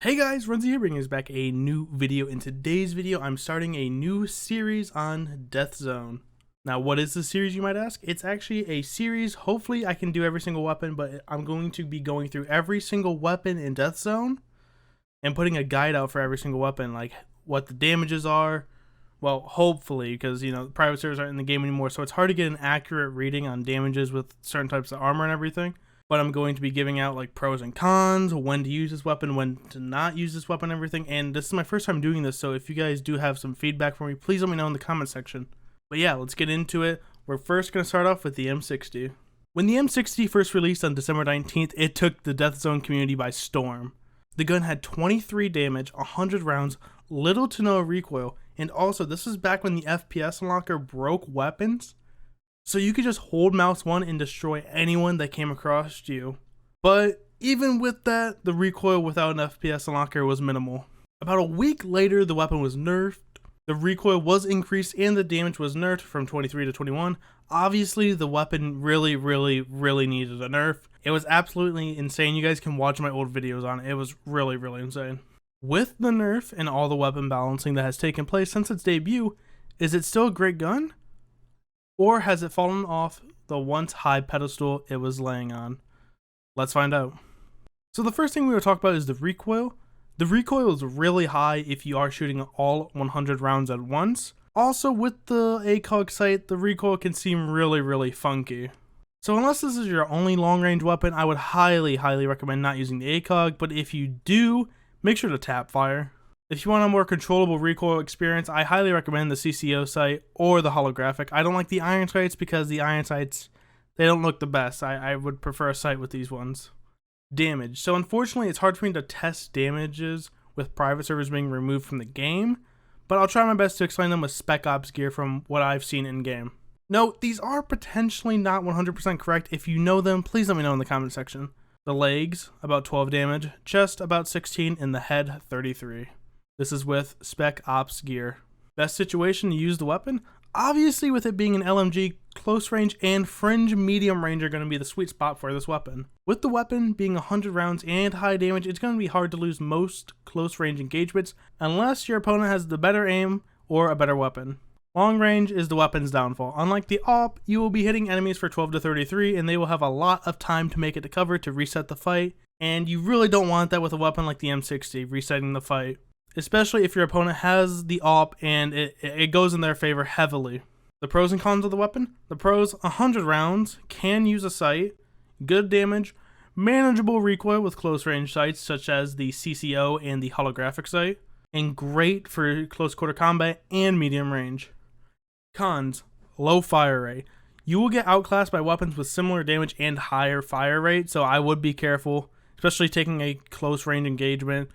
Hey guys, Runzy here, bringing us back a new video. In today's video, I'm starting a new series on Death Zone. Now, what is the series, you might ask? It's actually a series. Hopefully, I can do every single weapon, but I'm going to be going through every single weapon in Death Zone and putting a guide out for every single weapon, like what the damages are. Well, hopefully, because, you know, private servers aren't in the game anymore, so it's hard to get an accurate reading on damages with certain types of armor and everything. But I'm going to be giving out like pros and cons, when to use this weapon, when to not use this weapon, everything. And this is my first time doing this, so if you guys do have some feedback for me, please let me know in the comment section. But yeah, let's get into it. We're first going to start off with the M60. When the M60 first released on December 19th, it took the Death Zone community by storm. The gun had 23 damage, 100 rounds, little to no recoil, and also this was back when the FPS unlocker broke weapons. So you could just hold mouse 1 and destroy anyone that came across you. But even with that, the recoil without an FPS unlocker was minimal. About a week later, the weapon was nerfed. The recoil was increased and the damage was nerfed from 23 to 21. Obviously, the weapon really needed a nerf. It was absolutely insane. You guys can watch my old videos on it. It was really insane. With the nerf and all the weapon balancing that has taken place since its debut, is it still a great gun? Or has it fallen off the once high pedestal it was laying on? Let's find out. So the first thing we will talk about is the recoil. The recoil is really high if you are shooting all 100 rounds at once. Also, with the ACOG sight, the recoil can seem really funky. So unless this is your only long range weapon, I would highly recommend not using the ACOG, but if you do, make sure to tap fire. If you want a more controllable recoil experience, I highly recommend the CCO sight or the holographic. I don't like the iron sights because the iron sights, they don't look the best. I would prefer a sight with these ones. Damage. So unfortunately, it's hard for me to test damages with private servers being removed from the game, but I'll try my best to explain them with Spec Ops gear from what I've seen in game. Note, these are potentially not 100% correct. If you know them, please let me know in the comment section. The legs, about 12 damage, chest, about 16, and the head, 33. This is with Spec Ops gear. Best situation to use the weapon? Obviously, with it being an LMG, close range and fringe medium range are going to be the sweet spot for this weapon. With the weapon being 100 rounds and high damage, it's going to be hard to lose most close range engagements unless your opponent has the better aim or a better weapon. Long range is the weapon's downfall. Unlike the AWP, you will be hitting enemies for 12 to 33 and they will have a lot of time to make it to cover to reset the fight, and you really don't want that with a weapon like the M60, resetting the fight. Especially if your opponent has the AWP and it goes in their favor heavily. The pros and cons of the weapon? The pros, 100 rounds, can use a sight, good damage, manageable recoil with close range sights such as the CCO and the holographic sight, and great for close quarter combat and medium range. Cons, low fire rate. You will get outclassed by weapons with similar damage and higher fire rate, so I would be careful, especially taking a close range engagement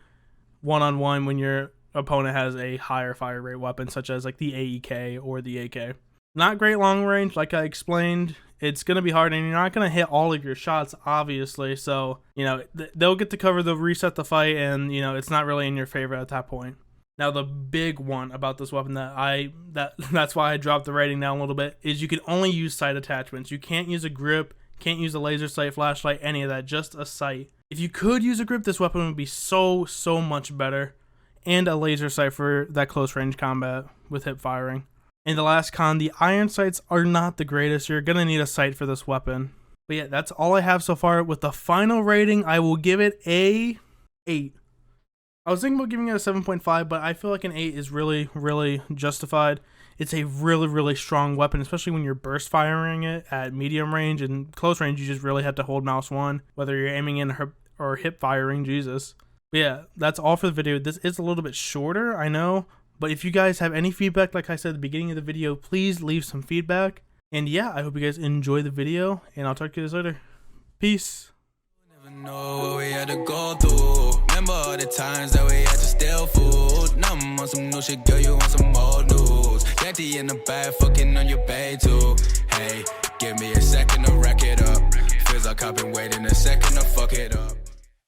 one-on-one when your opponent has a higher fire rate weapon such as like the AEK or the AK. Not great long range, like I explained. It's going to be hard and you're not going to hit all of your shots, obviously, so you know they'll get to cover the reset the fight, and you know it's not really in your favor at that point. Now the big one about this weapon that's why I dropped the rating down a little bit is you can only use sight attachments. You can't use a grip, can't use a laser sight, flashlight, any of that, just a sight. If you could use a grip, this weapon would be so much better, and a laser sight for that close range combat with hip firing. And the last con, the iron sights are not the greatest. You're gonna need a sight for this weapon. But yeah, that's all I have so far. With the final rating, I will give it a 8. I was thinking about giving it a 7.5, but I feel like an 8 is really justified. It's a really strong weapon, especially when you're burst firing it at medium range, and close range you just really have to hold mouse 1, whether you're aiming in or hip firing, Jesus. But yeah, that's all for the video. This is a little bit shorter, I know, but if you guys have any feedback, like I said at the beginning of the video, please leave some feedback. And yeah, I hope you guys enjoy the video, and I'll talk to you guys later. Peace. Never know what we had to go through. Remember all the times that we had to steal food. Now I'm on some new shit, girl, you want some old news. Daddy in the bag, fucking on your bay too. Hey, give me a second to rack it up. Feels like I've been waiting a second to fuck it up.